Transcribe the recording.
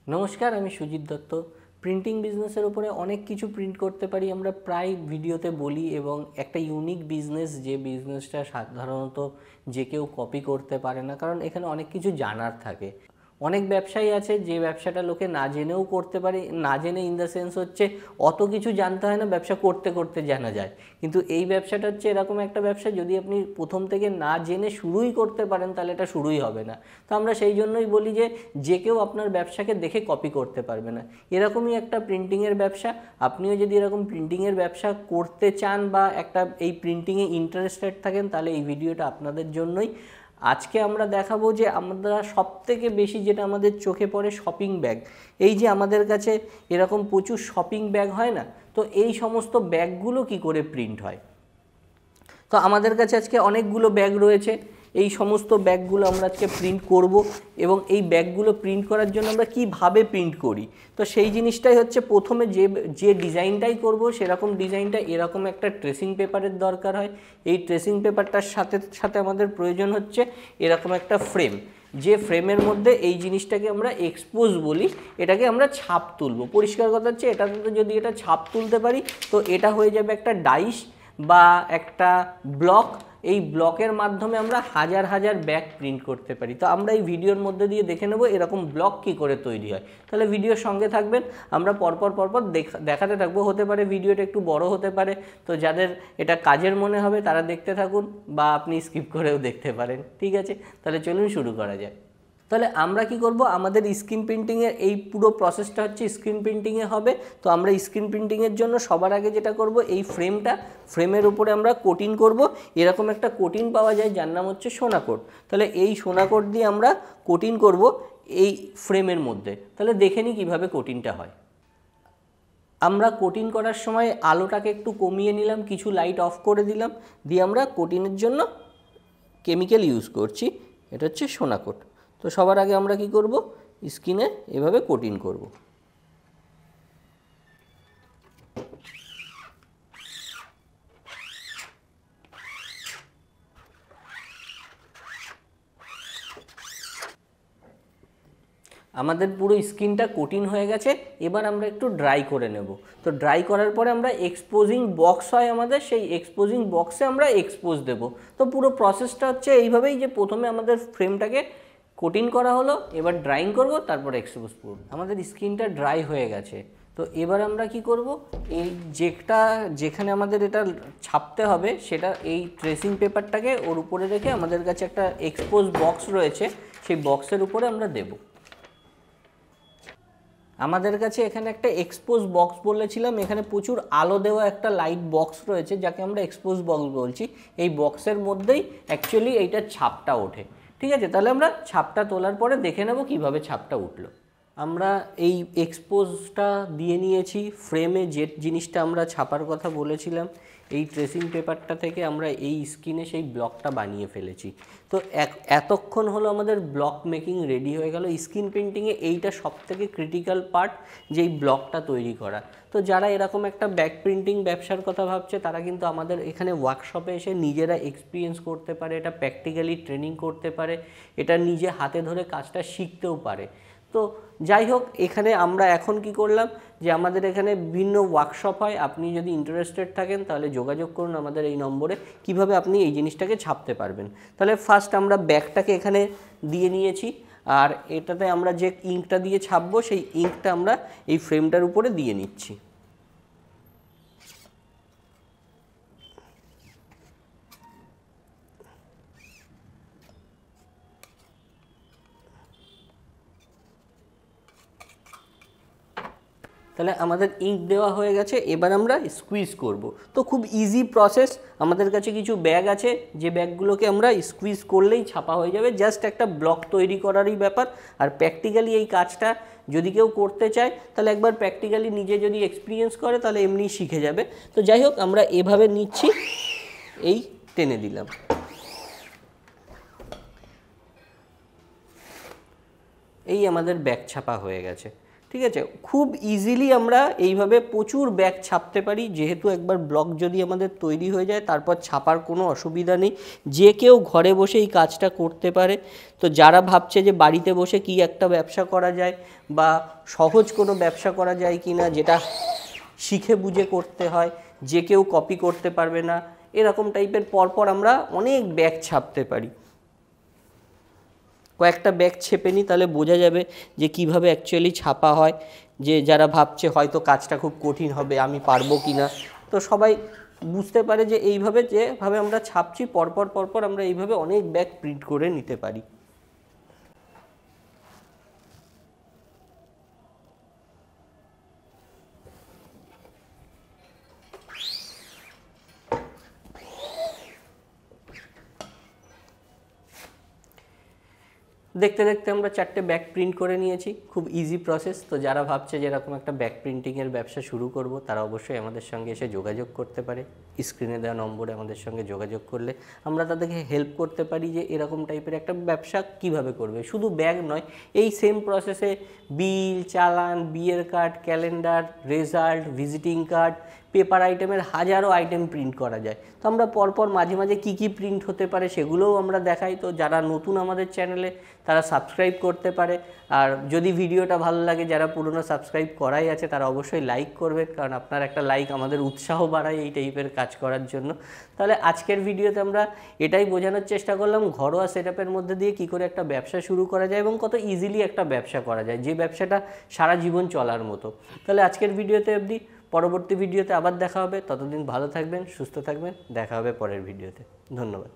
নমস্কার, আমি সুজিত দত্ত। প্রিন্টিং বিজনেসের উপরে অনেক কিছু প্রিন্ট করতে পারি আমরা প্রায় ভিডিওতে বলি, এবং একটা ইউনিক বিজনেস, যে বিজনেসটা সাধারণত যে কেউ কপি করতে পারে না, কারণ এখানে অনেক কিছু জানার থাকে। অনেক ব্যবসায়ী আছে যে ব্যবসাটা লোকে না জেনেও করতে পারে, না জেনে ইন দ্য সেন্স হচ্ছে অত কিছু জানতে হয় না, ব্যবসা করতে করতে জানা যায়। কিন্তু এই ব্যবসাটা হচ্ছে এরকম একটা ব্যবসা, যদি আপনি প্রথম থেকে না জেনে শুরুই করতে পারেন তাহলে এটা শুরুই হবে না। তো আমরা সেই জন্যই বলি যে কেউ আপনার ব্যবসাকে দেখে কপি করতে পারবে না। এরকমই একটা প্রিন্টিংয়ের ব্যবসা। আপনিও যদি এরকম প্রিন্টিংয়ের ব্যবসা করতে চান বা এই প্রিন্টিংয়ে ইন্টারেস্টেড থাকেন, তাহলে এই ভিডিওটা আপনাদের জন্যই। আজকে আমরা দেখাবো যে আমরা সবথেকে বেশি যেটা আমাদের চোখে পড়ে, শপিং ব্যাগ। এই যে আমাদের কাছে এরকম প্রচুর শপিং ব্যাগ হয় না, তো এই সমস্ত ব্যাগগুলো কি করে প্রিন্ট হয়। তো আমাদের কাছে আজকে অনেকগুলো ব্যাগ রয়েছে। এই সমস্ত ব্যাগগুলো আমরা আজকে প্রিন্ট করব, এবং এই ব্যাগগুলো প্রিন্ট করার জন্য আমরা কিভাবে প্রিন্ট করি, তো সেই জিনিসটাই হচ্ছে প্রথমে যে ডিজাইনটাই করব সেরকম ডিজাইনটা এরকম একটা ট্রেসিং পেপারের দরকার হয়। এই ট্রেসিং পেপারটার সাথে সাথে আমাদের প্রয়োজন হচ্ছে এরকম একটা ফ্রেম, যে ফ্রেমের মধ্যে এই জিনিসটাকে আমরা এক্সপোজ বলি, এটাকে আমরা ছাপ তুলব। পরিষ্কার কথা হচ্ছে এটাতে যদি এটা ছাপ তুলতে পারি তো এটা হয়ে যাবে একটা ডাইস বা একটা ব্লক। এই ব্লকের মাধ্যমে আমরা হাজার হাজার ব্যাগ প্রিন্ট করতে পারি। তো আমরা এই ভিডিওর মধ্যে দিয়ে দেখে নেব এরকম ব্লক কি করে তৈরি হয়। তাহলে ভিডিওর সঙ্গে থাকবেন, আমরা পরপর দেখাতে থাকবো। হতে পারে ভিডিওটা একটু বড় হতে পারে, তো যাদের এটা কাজের মনে হবে তারা দেখতে থাকুন, বা আপনি স্কিপ করেও দেখতে পারেন। ঠিক আছে, তাহলে চলুন শুরু করা যায়। তাহলে আমরা কি করব, আমাদের স্ক্রিন প্রিন্টিংয়ের এই পুরো প্রসেসটা হচ্ছে স্ক্রিন প্রিন্টিংয়ে হবে। তো আমরা স্ক্রিন প্রিন্টিংয়ের জন্য সবার আগে যেটা করব, এই ফ্রেমের উপরে আমরা কোটিং করব। এরকম একটা কোটিং পাওয়া যায় যার নাম হচ্ছে সোনাকোট। তাহলে এই সোনাকোট দিয়ে আমরা কোটিং করব এই ফ্রেমের মধ্যে। তাহলে দেখে নিই কীভাবে কোটিংটা হয়। আমরা কোটিং করার সময় আলোটাকে একটু কমিয়ে নিলাম, কিছু লাইট অফ করে দিলাম, দিয়ে আমরা কোটিংয়ের জন্য কেমিক্যাল ইউজ করছি। এটা হচ্ছে সোনাকোট। তো সবার আগে আমরা কি করব, স্কিনে এভাবে কোটিং করব। আমাদের পুরো স্কিনটা কোটিং হয়ে গেছে, এবার আমরা একটু ড্রাই করে নেব। তো ড্রাই করার পরে আমরা এক্সপোজিং বক্স হয় আমাদের, সেই এক্সপোজিং বক্সে আমরা এক্সপোজ দেব। তো পুরো প্রসেসটা হচ্ছে এইভাবেই, যে প্রথমে আমাদের ফ্রেমটাকে কোটিং করা হলো, এবার ড্রাইং করব, তারপর এক্সপোজ করব। আমাদের স্কিনটা ড্রাই হয়ে গেছে। তো এবার আমরা কি করব, এই যেখানে আমাদের এটা ছাপতে হবে সেটা, এই ট্রেসিং পেপারটাকে ওর উপরে রেখে আমাদের কাছে একটা এক্সপোজ বক্স রয়েছে, সেই বক্সের উপরে আমরা দেব। আমাদের কাছে এখানে একটা এক্সপোজ বক্স বলেছিলাম, এখানে প্রচুর আলো দেওয়া একটা লাইট বক্স রয়েছে, যাকে আমরা এক্সপোজ বক্স বলছি। এই বক্সের মধ্যেই অ্যাকচুয়ালি এইটার ছাপটা ওঠে। ঠিক আছে, তাহলে আমরা ছাপটা তোলার পরে দেখে নেব কিভাবে ছাপটা উঠলো। আমরা এই এক্সপোজটা দিয়ে নিয়েছি ফ্রেমে, যে জিনিসটা আমরা ছাপার কথা বলেছিলাম। এই ট্রেসিং পেপারটা থেকে আমরা এই স্কিনে সেই ব্লকটা বানিয়ে ফেলেছি। তো এতক্ষণ হলো আমাদের ব্লক মেকিং রেডি হয়ে গেল। স্ক্রিন প্রিন্টিংয়ে এইটা সবথেকে ক্রিটিক্যাল পার্ট, যেই ব্লকটা তৈরি করা। তো যারা এরকম একটা ব্যাক প্রিন্টিং ব্যবসার কথা ভাবছে, তারা কিন্তু আমাদের এখানে ওয়ার্কশপে এসে নিজেরা এক্সপিরিয়েন্স করতে পারে, এটা প্র্যাকটিক্যালি ট্রেনিং করতে পারে, এটা নিজে হাতে ধরে কাজটা শিখতেও পারে। তো যাই হোক, এখানে আমরা এখন কি করলাম, যে আমাদের এখানে বিভিন্ন ওয়ার্কশপ হয়। আপনি যদি ইন্টারেস্টেড থাকেন তাহলে যোগাযোগ করুন আমাদের এই নম্বরে, কিভাবে আপনি এই জিনিসটাকে ছাপতে পারবেন। তাহলে ফার্স্ট আমরা ব্যাগটাকে এখানে দিয়ে নিয়েছি, আর এটাতে আমরা যে ইঙ্কটা দিয়ে ছাপবো সেই ইঙ্কটা আমরা এই ফ্রেমটার উপরে দিয়ে নিচ্ছি। তাহলে আমাদের ইঙ্ক দেওয়া হয়ে গেছে, এবার আমরা স্কুইজ করব। তো খুব ইজি প্রসেস। আমাদের কাছে কিছু ব্যাগ আছে, যে ব্যাগগুলোকে আমরা স্কুইজ করলেই ছাপা হয়ে যাবে। জাস্ট একটা ব্লক তৈরি করারই ব্যাপার। আর প্র্যাকটিক্যালি এই কাজটা যদি কেউ করতে চায়, তাহলে একবার প্র্যাকটিক্যালি নিজে যদি এক্সপিরিয়েন্স করে তাহলে এমনি শিখে যাবে। তো যাই হোক, আমরা এভাবে নিচ্ছি, এই টেনে দিলাম। এই আমাদের ব্যাগ ছাপা হয়ে গেছে। ঠিক আছে। খুব ইজিলি আমরা এইভাবে প্রচুর ব্যাগ ছাপতে পারি, যেহেতু একবার ব্লগ যদি আমাদের তৈরি হয়ে যায় তারপর ছাপার কোনো অসুবিধা নেই, যে কেউ ঘরে বসে এই কাজটা করতে পারে। তো যারা ভাবছে যে বাড়িতে বসে কি একটা ব্যবসা করা যায় বা সহজ কোনো ব্যবসা করা যায় কি না, যেটা শিখে বুঝে করতে হয়, যে কেউ কপি করতে পারবে না, এরকম টাইপের পরপর আমরা অনেক ব্যাগ ছাপতে পারি। কয়েকটা ব্যাগ ছেপে নিই, তাহলে বোঝা যাবে যে কিভাবে অ্যাকচুয়ালি ছাপা হয়। যে যারা ভাবছে হয়তো কাজটা খুব কঠিন হবে, আমি পারবো কি না, তো সবাই বুঝতে পারে যে এইভাবে যেভাবে আমরা ছাপছি পরপর পরপর আমরা এইভাবে অনেক ব্যাগ প্রিন্ট করে নিতে পারি। দেখতে দেখতে আমরা 4টে ব্যাগ প্রিন্ট করে নিয়েছি, খুব ইজি প্রসেস। তো যারা ভাবছে যে এরকম একটা ব্যাগ প্রিন্টিংয়ের ব্যবসা শুরু করব, তারা অবশ্যই আমাদের সঙ্গে এসে যোগাযোগ করতে পারে। স্ক্রিনে দেওয়া নম্বরে আমাদের সঙ্গে যোগাযোগ করলে আমরা তাদেরকে হেল্প করতে পারি যে এরকম টাইপের একটা ব্যবসা কিভাবে করবে। শুধু ব্যাগ নয়, এই সেম প্রসেসে বিল, চালান, বিয়ের card, calendar, result, visiting card, paper আইটেমের হাজারো আইটেম প্রিন্ট করা যায়। তো আমরা পরপর মাঝে মাঝে কী কী প্রিন্ট হতে পারে সেগুলোও আমরা দেখাই। তো যারা নতুন আমাদের চ্যানেলে তারা সাবস্ক্রাইব করতে পারে। আর যদি ভিডিওটা ভালো লাগে, যারা পুরনো সাবস্ক্রাইব করাই আছে তারা অবশ্যই লাইক করবেন, কারণ আপনার একটা লাইক আমাদের উৎসাহ বাড়ায় এই টাইপের কাজ করার জন্য। তাহলে আজকের ভিডিওতে আমরা এটাই বোঝানোর চেষ্টা করলাম ঘরোয়া সেটআপের মধ্যে দিয়ে কী করে একটা ব্যবসা শুরু করা যায় এবং কত ইজিলি একটা ব্যবসা করা যায়, যে ব্যবসাটা সারা জীবন চলার মতো। তাহলে আজকের ভিডিওতে অবধি, পরবর্তী ভিডিওতে আবার দেখা হবে। ততদিন ভালো থাকবেন, সুস্থ থাকবেন, দেখা হবে পরের ভিডিওতে। ধন্যবাদ।